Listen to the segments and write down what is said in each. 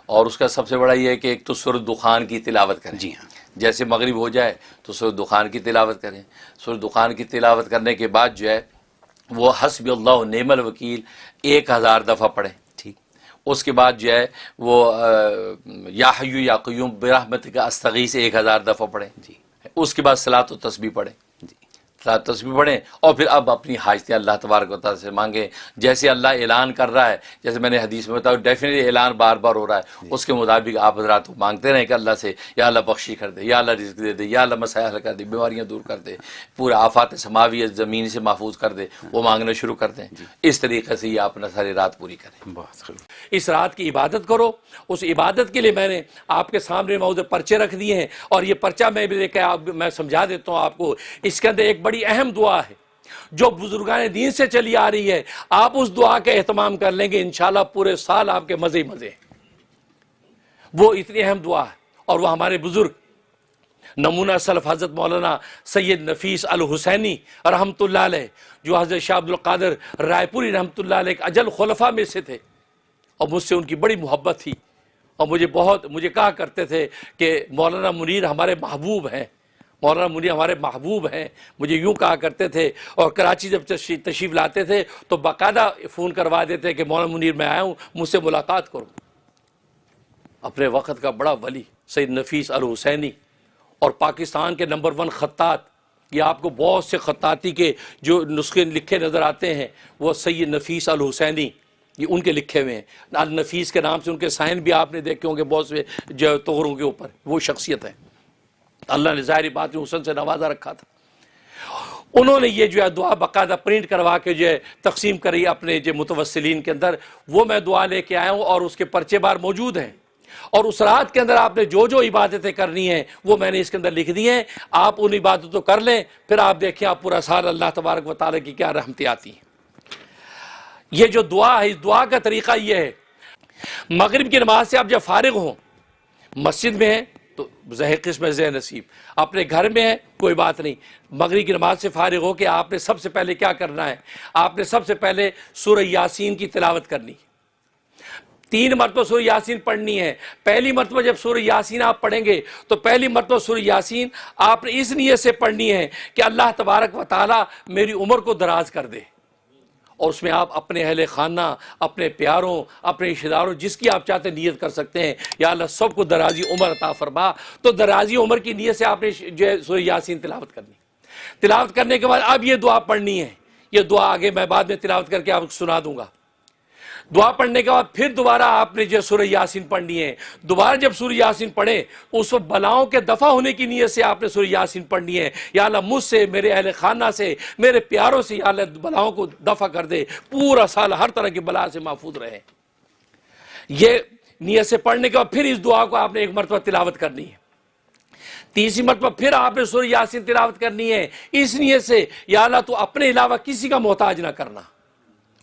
اور اس کا سب سے بڑا یہ ہے کہ ایک تو سورۃ دخان کی تلاوت کریں. جی ہاں، جیسے مغرب ہو جائے تو سورۃ دخان کی تلاوت کریں. سورۃ دخان کی تلاوت کرنے کے بعد جو ہے وہ حسبی اللہ و نعم الوکیل 1000 دفعہ پڑھیں. ٹھیک. اس کے بعد جو ہے وہ یا حی یا قیوم برحمتک استغیث 1000 دفعہ پڑھیں. جی. اس کے بعد صلاۃ و تسبیح پڑھیں. جی. صلاۃ و تسبیح پڑھیں اور پھر اب اپنی حاجتیں اللہ تبارک و تعالیٰ سے مانگیں. جیسے اللہ اعلان کر رہا ہے، جیسے میں نے حدیث میں بتایا ڈیفینیٹلی اعلان بار بار ہو رہا ہے، اس کے مطابق آپ حضرات مانگتے رہیں کہ اللہ سے یا اللہ بخشی کر دے، یا اللہ رزق دے دے، یا اللہ مسائل حل کر دے، بیماریاں دور کر دے، پورے آفات سماوی زمین سے محفوظ کر دے، وہ مانگنا شروع کر دیں. اس طریقے سے یہ اپنا ساری رات پوری کریں. بہت خوب. اس رات کی عبادت کرو. اس عبادت کے لیے میں نے آپ کے سامنے موضوع پرچے رکھ دیے ہیں، اور یہ پرچہ میں سمجھا دیتا ہوں آپ کو. اس کے اندر ایک بڑی اہم دعا ہے جو بزرگان دین سے چلی آ رہی ہے. آپ اس دعا کا اہتمام کر لیں گے انشاءاللہ پورے سال آپ کے مزے ہی مزے. وہ اتنی اہم دعا ہے، اور وہ ہمارے بزرگ نمونہ سلف حضرت مولانا سید نفیس الحسینی رحمۃ اللہ علیہ، جو حضرت شاہ عبد القادر رائے پوری رحمۃ اللہ علیہ کے اجل خلفاء میں سے تھے، اور مجھ سے ان کی بڑی محبت تھی، اور مجھے کہا کرتے تھے کہ مولانا منیر ہمارے محبوب ہیں، مولانا منیر ہمارے محبوب ہیں. مجھے یوں کہا کرتے تھے. اور کراچی جب تشریف لاتے تھے تو باقاعدہ فون کروا دیتے کہ مولانا منیر میں آیا ہوں، مجھ سے ملاقات کرو. اپنے وقت کا بڑا ولی سید نفیس الحسینی، اور پاکستان کے نمبر 1 خطاط. یہ آپ کو بہت سے خطاطی کے جو نسخے لکھے نظر آتے ہیں وہ سید نفیس الحسینی، یہ ان کے لکھے ہوئے ہیں. النفیس کے نام سے ان کے سائن بھی آپ نے دیکھے ہوں گے بہت سے جو توغروں کے اوپر. وہ شخصیت ہے، اللہ نے ظاہری بات میں حسن سے نوازا رکھا تھا. انہوں نے یہ جو ہے دعا باقاعدہ پرنٹ کروا کے جو ہے تقسیم کری اپنے جو متوسلین کے اندر. وہ میں دعا لے کے آیا ہوں، اور اس کے پرچے بار موجود ہیں. اور اس رات کے اندر آپ نے جو عبادتیں کرنی ہیں وہ میں نے اس کے اندر لکھ دی ہیں. آپ ان عبادتوں کو کر لیں، پھر آپ دیکھیں آپ پورا سال اللہ تبارک و تعالیٰ کی کیا رحمتیں آتی ہیں. یہ جو دعا ہے، اس دعا کا طریقہ یہ ہے، مغرب کی نماز سے آپ جب فارغ ہوں، مسجد میں ہیں تو زہ قسم زہ نصیب، اپنے گھر میں ہے کوئی بات نہیں، مغرب کی نماز سے فارغ ہو کے آپ نے سب سے پہلے کیا کرنا ہے؟ آپ نے سب سے پہلے سورہ یاسین کی تلاوت کرنی. 3 مرتبہ سورہ یاسین پڑھنی ہے. پہلی مرتبہ جب سورہ یاسین آپ پڑھیں گے تو پہلی مرتبہ سورہ یاسین آپ نے اس نیت سے پڑھنی ہے کہ اللہ تبارک و تعالی میری عمر کو دراز کر دے. اور اس میں آپ اپنے اہل خانہ، اپنے پیاروں، اپنے رشتہ داروں، جس کی آپ چاہتے نیت کر سکتے ہیں، یا اللہ سب کو درازی عمر عطا فرما. تو درازی عمر کی نیت سے آپ نے جو ہے سورہ یاسین تلاوت کرنی. تلاوت کرنے کے بعد اب یہ دعا پڑھنی ہے. یہ دعا آگے میں بعد میں تلاوت کر کے آپ کو سنا دوں گا. دعا پڑھنے کے بعد پھر دوبارہ آپ نے جو سورہ یاسین پڑھنی ہے. دوبارہ جب سورہ یاسین پڑھیں اس وقت بلاؤں کے دفع ہونے کی نیت سے آپ نے سورہ یاسین پڑھنی ہے. یا اللہ مجھ سے، میرے اہل خانہ سے، میرے پیاروں سے یا اللہ بلاؤں کو دفع کر دے، پورا سال ہر طرح کی بلا سے محفوظ رہے. یہ نیت سے پڑھنے کے بعد پھر اس دعا کو آپ نے 1 مرتبہ تلاوت کرنی ہے. تیسری مرتبہ پھر آپ نے سورہ یاسین تلاوت کرنی ہے اس نیت سے، یا اللہ تو اپنے علاوہ کسی کا محتاج نہ کرنا.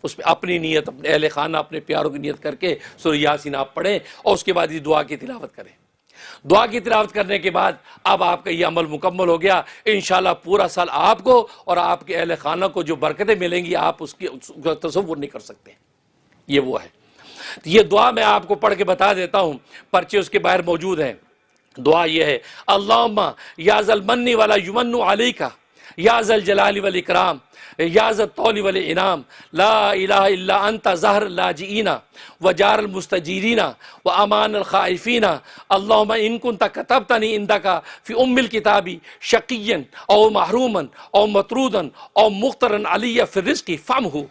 اس میں اپنی نیت، اپنے اہل خانہ، اپنے پیاروں کی نیت کر کے سورہ یاسین آپ پڑھیں، اور اس کے بعد یہ دعا کی تلاوت کریں. دعا کی تلاوت کرنے کے بعد اب آپ کا یہ عمل مکمل ہو گیا. انشاءاللہ پورا سال آپ کو اور آپ کے اہل خانہ کو جو برکتیں ملیں گی آپ اس کا تصور نہیں کر سکتے. یہ وہ ہے. یہ دعا میں آپ کو پڑھ کے بتا دیتا ہوں، پرچے اس کے باہر موجود ہیں. دعا یہ ہے، اللہم یا ذا المن ولا یمن علیکا یا ذا الجلال والاکرام یا ذا الطول والانعام لا الہ الا انت ظہر اللاجئین وجار المستجیرین وامان الخائفین اللہم ان کنت کتبتنی عندک فی الکتاب شقیا او محروما او مطرودا او مخترا علی فی الرزق فامہو.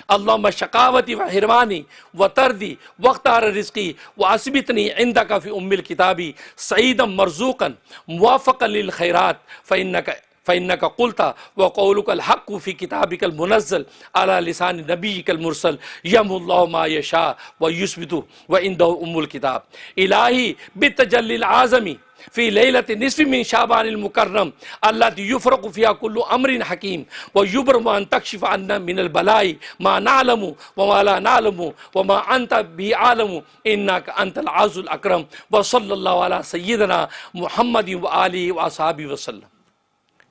اللہم شقاوتی و حرمانی و تردی واختار رزقی و اسبتنی عندک فی الکتاب سعیدا مرزوقا موافقا للخیرات فإنك قلت وقولك الحق في كتابك المنزل على لسان نبيك المرسل يمحو الله ما يشاء ويثبت وعنده الكتاب. إلهي بالتجلي العظم في ليلة نصف من شعبان المكرم التي يفرق فيها كل أمر حكيم ويبرم أن تكشف عنا من البلاء ما نعلم وما لا نعلم وما أنت به عالم إنك أنت العز الأكرم وصلى الله على سيدنا محمد وآله وأصحابه وسلم.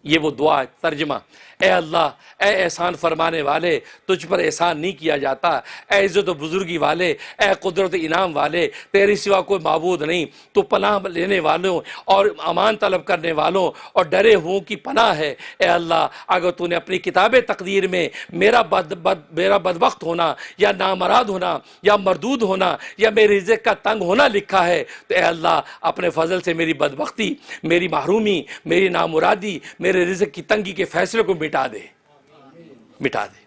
یہ وہ دعا ہے۔ ترجمہ: اے اللہ، اے احسان فرمانے والے، تجھ پر احسان نہیں کیا جاتا، اے عزت و بزرگی والے، اے قدرت انعام والے، تیرے سوا کوئی معبود نہیں، تو پناہ لینے والوں اور امان طلب کرنے والوں اور ڈرے ہوں کی پناہ ہے۔ اے اللہ، اگر تو نے اپنی کتاب تقدیر میں میرا بدبخت ہونا یا نامراد ہونا یا مردود ہونا یا میرے رزق کا تنگ ہونا لکھا ہے تو اے اللہ اپنے فضل سے میری بدبختی، میری محرومی، میری نامرادی، میرے رزق کی تنگی کے فیصلے کو مٹا دے، مٹا دے،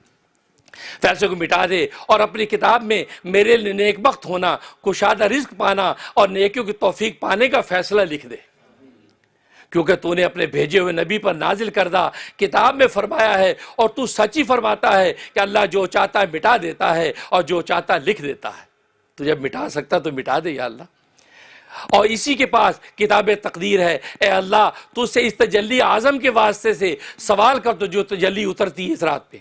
فیصلے کو مٹا دے، اور اپنی کتاب میں میرے لیے نیک بخت ہونا، کشادہ رزق پانا اور نیکیوں کی توفیق پانے کا فیصلہ لکھ دے، کیونکہ تو نے اپنے بھیجے ہوئے نبی پر نازل کردہ کتاب میں فرمایا ہے، اور تو سچ ہی فرماتا ہے کہ اللہ جو چاہتا ہے مٹا دیتا ہے اور جو چاہتا ہے لکھ دیتا ہے۔ تو جب مٹا سکتا تو مٹا دے یا اللہ، اور اسی کے پاس کتاب تقدیر ہے۔ اے اللہ، تو سے اس تجلی اعظم کے واسطے سے سوال کر تو جو تجلی اترتی ہے اس رات پہ،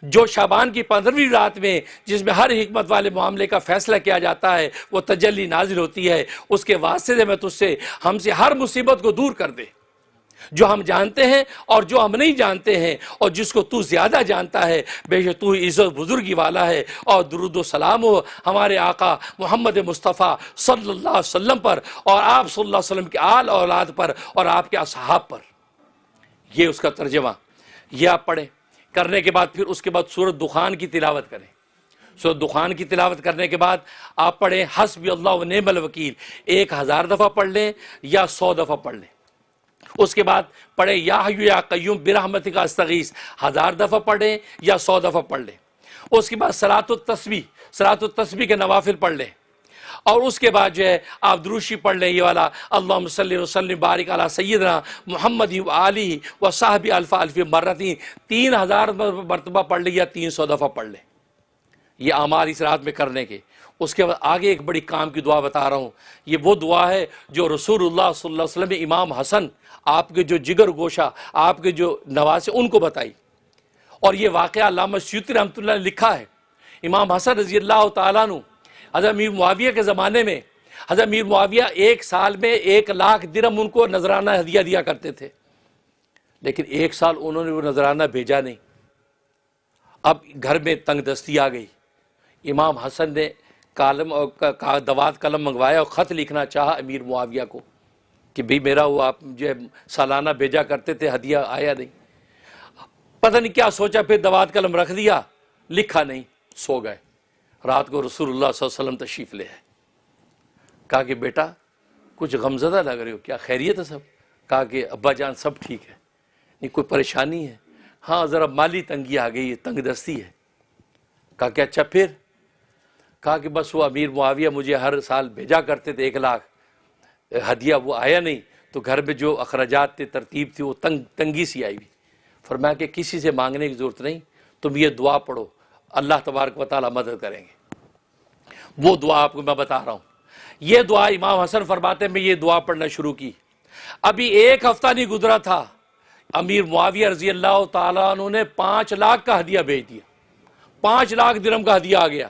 جو شعبان کی 15ویں رات میں، جس میں ہر حکمت والے معاملے کا فیصلہ کیا جاتا ہے، وہ تجلی نازل ہوتی ہے، اس کے واسطے سے میں تجھ سے، ہم سے ہر مصیبت کو دور کر دے، جو ہم جانتے ہیں اور جو ہم نہیں جانتے ہیں، اور جس کو تو زیادہ جانتا ہے، بے شک تو عزت بزرگی والا ہے۔ اور درود و سلام ہو ہمارے آقا محمد مصطفیٰ صلی اللہ علیہ وسلم پر، اور آپ صلی اللہ علیہ وسلم کے آل اولاد پر اور آپ کے اصحاب پر۔ یہ اس کا ترجمہ، یہ آپ پڑھیں۔ کرنے کے بعد پھر اس کے بعد سورۃ دخان کی تلاوت کریں۔ سورۃ دخان کی تلاوت کرنے کے بعد آپ پڑھیں حسبی اللہ و نعم الوکیل، 1000 دفعہ پڑھ لیں یا 100 دفعہ پڑھ لیں۔ اس کے بعد پڑھیں یا حی یا قیوم برحمتک استغیث، 1000 دفعہ پڑھیں یا 100 دفعہ پڑھ لیں۔ اس کے بعد صلاۃ التسبیح کے نوافل پڑھ لیں، اور اس کے بعد جو ہے آپ دروشی پڑھ لیں، یہ والا اللہم صلی وسلم بارک علی سیدنا محمد و آلہ و صحبہ الف الف مرتین، 3000 مرتبہ پڑھ لیں یا 300 دفعہ پڑھ لیں۔ یہ اعمال اس رات میں کرنے کے۔ اس کے بعد آگے ایک بڑی کام کی دعا بتا رہا ہوں، یہ وہ دعا ہے جو رسول اللہ صلی اللہ علیہ وسلم نے امام حسن، آپ کے جو جگر گوشہ، آپ کے جو نواسے، ان کو بتائی، اور یہ واقعہ علامہ سیوطی رحمۃ اللہ نے لکھا ہے۔ امام حسن رضی اللہ تعالیٰ عنہ حضرت امیر معاویہ کے زمانے میں، حضرت امیر معاویہ ایک سال میں 1,00,000 درہم ان کو نذرانہ ہدیہ دیا کرتے تھے، لیکن ایک سال انہوں نے وہ نذرانہ بھیجا نہیں۔ اب گھر میں تنگ دستی آ گئی، امام حسن نے دوات قلم منگوایا اور خط لکھنا چاہا امیر معاویہ کو کہ بھی میرا وہ آپ جو ہے سالانہ بھیجا کرتے تھے، ہدیہ آیا نہیں۔ پتہ نہیں کیا سوچا، پھر دوات قلم رکھ دیا، لکھا نہیں، سو گئے۔ رات کو رسول اللہ صلی اللہ علیہ وسلم تشریف لے آئے، کہا کہ بیٹا کچھ غمزدہ لگ رہے ہو، کیا خیریت ہے سب؟ کہا کہ ابا جان سب ٹھیک ہے، نہیں کوئی پریشانی ہے؟ ہاں ذرا مالی تنگی آ گئی ہے، تنگ دستی ہے۔ کہا کہ اچھا پھر؟ کہا کہ بس وہ امیر معاویہ مجھے ہر سال بھیجا کرتے تھے 1,00,000 ہدیہ، وہ آیا نہیں، تو گھر میں جو اخراجات تھے، ترتیب تھی، وہ تنگی سی آئی ہوئی۔ فرمایا کہ کسی سے مانگنے کی ضرورت نہیں، تم یہ دعا پڑھو، اللہ تبارک و تعالیٰ مدد کریں گے۔ وہ دعا آپ کو میں بتا رہا ہوں۔ یہ دعا امام حسن فرماتے ہیں، میں یہ دعا پڑھنا شروع کی، ابھی 1 ہفتہ نہیں گزرا تھا، امیر معاویہ رضی اللہ تعالیٰ عنہ نے 5,00,000 کا ہدیہ بھیج دیا، 5,00,000 درہم کا ہدیہ آ گیا۔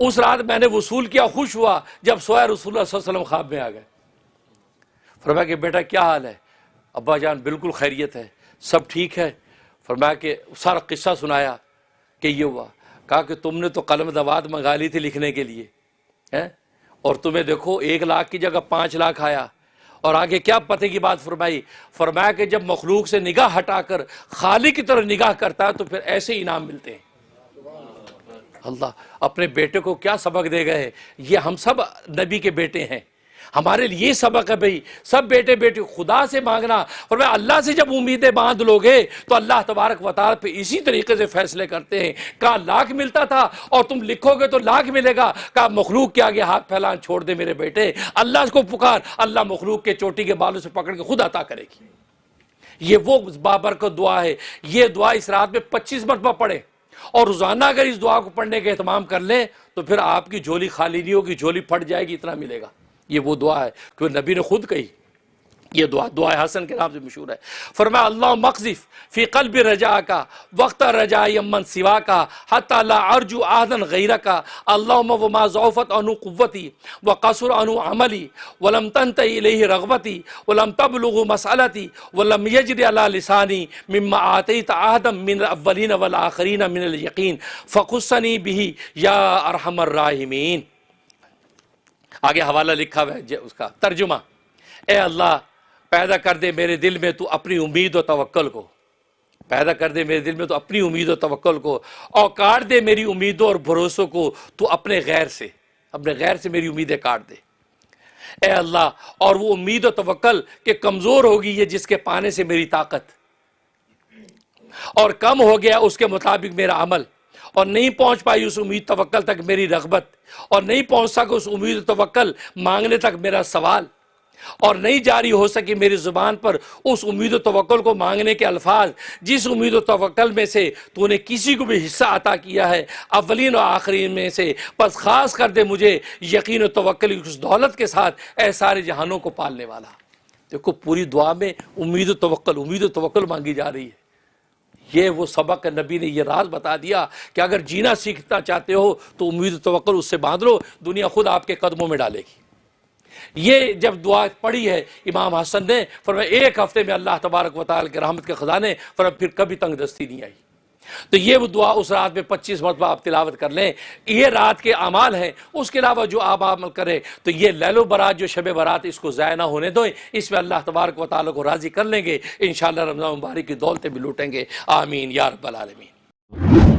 اس رات میں نے وصول کیا، خوش ہوا، جب سویا رسول اللہ صلی اللہ علیہ وسلم خواب میں آ گئے۔ فرمایا کہ بیٹا کیا حال ہے؟ ابا جان بالکل خیریت ہے، سب ٹھیک ہے۔ فرمایا کہ سارا قصہ سنایا کہ یہ ہوا۔ کہا کہ تم نے تو قلم دوات منگا لی تھی لکھنے کے لیے، اور تمہیں دیکھو 1,00,000 کی جگہ 5,00,000 آیا۔ اور آگے کیا پتہ کی بات فرمائی؟ فرمایا کہ جب مخلوق سے نگاہ ہٹا کر خالق کی طرف نگاہ کرتا ہے تو پھر ایسے انعام ملتے ہیں۔ اللہ اپنے بیٹے کو کیا سبق دے گئے، یہ ہم سب نبی کے بیٹے ہیں، ہمارے لیے یہ سبق ہے بھئی، سب بیٹے بیٹے خدا سے مانگنا۔ اور میں اللہ سے جب امیدیں باندھ لوگے تو اللہ تبارک و تعالیٰ پہ اسی طریقے سے فیصلے کرتے ہیں۔ کہا 1,00,000 ملتا تھا اور تم لکھو گے تو 1,00,000 ملے گا، کہا مخلوق کے آگے ہاتھ پھیلان چھوڑ دے میرے بیٹے، اللہ کو پکار، اللہ مخلوق کے چوٹی کے بالوں سے پکڑ کے خود عطا کرے گی۔ یہ وہ بابرکت دعا ہے۔ یہ دعا اس رات میں 25 مرتبہ پڑھے، اور روزانہ اگر اس دعا کو پڑھنے کا اہتمام کر لیں تو پھر آپ کی جھولی خالی نہیں ہوگی، جھولی پھٹ جائے گی، اتنا ملے گا۔ یہ وہ دعا ہے کہ نبی نے خود کہی یہ دعا حسن کے نام سے مشہور ہے۔ فرمایا اللہ مقذف فی قلب رجا کا وقت رجا یمن سوا کا حتی لا ارجو عہدا غیر کا اللہم وما ضعفت عنو قوتی وقصر عنو عملی ولم تنتہی الیہ رغبتی ولم تبلغ مسئلتی ولم یجری علی لسانی مما آتیت عہدا من الاولین والآخرین من الیقین فخصنی بہ یا ارحم الراحمین۔ آگے حوالہ لکھا ہوا ہے اس کا ترجمہ، اے اللہ پیدا کر دے میرے دل میں تو اپنی امید و توکل کو، پیدا کر دے میرے دل میں تو اپنی امید و توکل کو، اور کاٹ دے میری امیدوں اور بھروسوں کو تو اپنے غیر سے میری امیدیں کاٹ دے اے اللہ۔ اور وہ امید و توکل کہ کمزور ہوگی یہ جس کے پانے سے میری طاقت، اور کم ہو گیا اس کے مطابق میرا عمل، اور نہیں پہنچ پائی اس امید توکل تک میری رغبت، اور نہیں پہنچ سکا اس امید و توکل مانگنے تک میرا سوال، اور نہیں جاری ہو سکی میری زبان پر اس امید و توکل کو مانگنے کے الفاظ جس امید و توکل میں سے تو نے کسی کو بھی حصہ عطا کیا ہے اولین و آخرین میں سے، پس خاص کر دے مجھے یقین و توکل اس دولت کے ساتھ اے سارے جہانوں کو پالنے والا۔ دیکھو پوری دعا میں امید و توکل مانگی جا رہی ہے۔ یہ وہ سبق نبی نے یہ راز بتا دیا کہ اگر جینا سیکھنا چاہتے ہو تو امید و توکل اس سے باندھ لو، دنیا خود آپ کے قدموں میں ڈالے گی۔ یہ جب دعا پڑھی ہے امام حسن نے، فرمایا ایک ہفتے میں اللہ تبارک و تعالی کے رحمت کے خزانے، فرمایا پھر کبھی تنگ دستی نہیں آئی۔ تو یہ وہ دعا اس رات میں 25 مرتبہ آپ تلاوت کر لیں، یہ رات کے اعمال ہیں۔ اس کے علاوہ جو آپ عمل کریں تو یہ لیل و برات جو شب برات اس کو ضائع نہ ہونے دیں، اس میں اللہ تبارک و تعالی کو راضی کر لیں گے، انشاءاللہ رمضان مبارک کی دولتیں بھی لوٹیں گے۔ آمین یا رب العالمین۔